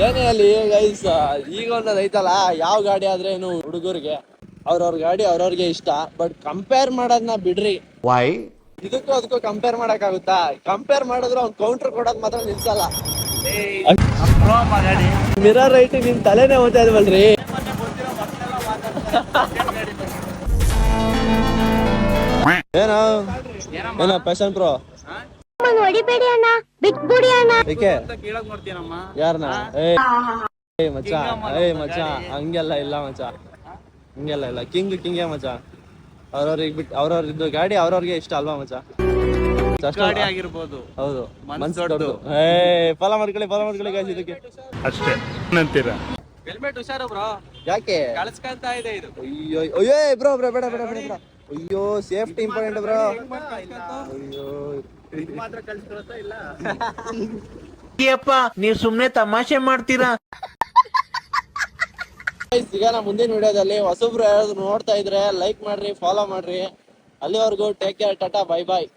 ಏನೇ ಅಲ್ಲಿ ಗೈಸ್, ಈಗ ಒಂದೊಂದು ಐತಲ್ಲ, ಯಾವ ಗಾಡಿ ಆದ್ರೆ ಏನು ಹುಡುಗರಿಗೆ ಅವ್ರವ್ರ ಗಾಡಿ ಅವ್ರವ್ರಿಗೆ ಇಷ್ಟ. ಬಟ್ ಕಂಪೇರ್ ಮಾಡೋದ್ನ ಬಿಡ್ರಿ. ವೈ ಇದಕ್ಕೂ ಅದಕ್ಕೂ ಕಂಪೇರ್ ಮಾಡಕ್ ಆಗುತ್ತಾ? ಕಂಪೇರ್ ಮಾಡಿದ್ರು ಅವ್ನ್ ಕೌಂಟರ್ ಕೊಡೋದ್ ಮಾತ್ರ ನಿಲ್ಸಲ್ಲ. ಮಿರರ್ ರೈಟ್ ನಿಮ್ ತಲೆನೇ ಹೋಗ್ತಾ ಇದ್ವಲ್ರಿ. ಏನೋ ಏನೋ ಪ್ಯಾಷನ್ ಪ್ರೋ ಹೊಡಿಬೇಡಿ ಅಣ್ಣ, ಬಿಟ್ಬಿಡಿ ಅಣ್ಣ. ಏಕೆ ಯಾರನ್ನ? ಏ ಮಚ್ಚ, ಮಚ್ಚ ಹಂಗೆಲ್ಲ ಇಲ್ಲ ಮಚ್ಚ, ಹಂಗೆಲ್ಲ ಇಲ್ಲ. ಕಿಂಗೇ ಮಚ್ಚ. ಅವ್ರವ್ರಿಗೆ ಬಿಟ್ಟು ಅವ್ರವ್ರದ್ದು ಗಾಡಿ ಅವ್ರವ್ರಿಗೆ ಇಷ್ಟ ಅಲ್ವಾ ಮಚ್ಚ? ಗಾಡಿ ಆಗಿರ್ಬೋದು. ಹೌದು, ಮನ್ಸು ದೊಡ್ಡದು. ಫಾಲೋ ಮಾಡ್ಕೊಳ್ಳಿ ಗಾಯ್ಸ್ ಇದಕ್ಕೆ ಅಷ್ಟೇ ಅಂತೀರಾ? ಹೆಲ್ಮೆಟ್ ಹುಷಾರು ಬ್ರೋ, ಯಾಕೆ ಕಳ್ಸ್ಕೊಂತ ಇದೆ ಇದು. ಅಯ್ಯೋ ಅಯ್ಯೋ ಬ್ರೋ ಬೇಡ ಬೇಡ ಬೇಡ ಬ್ರೋ. ಅಯ್ಯೋ ಸೇಫ್ಟಿ ಇಂಪಾರ್ಟೆಂಟ್ ಬ್ರೋ. ಅಯ್ಯೋ ಮಾತ್ರ ಕಳ್ಸ್ಕೊಳ್ತಾ ಇಲ್ಲ. ನೀವು ಸುಮ್ನೆ ತಮಾಷೆ ಮಾಡ್ತೀರಾ? ಸಿಗೋಣ ಮುಂದಿನ ವಿಡಿಯೋದಲ್ಲಿ. ಹೊಸಬ್ರು ಯಾರಾದ್ರು ನೋಡ್ತಾ ಇದ್ರೆ ಲೈಕ್ ಮಾಡ್ರಿ, ಫಾಲೋ ಮಾಡ್ರಿ. ಅಲ್ಲಿವರೆಗೂ ಟೇಕ್ ಕೇರ್, ಟಾಟಾ, ಬೈ ಬಾಯ್.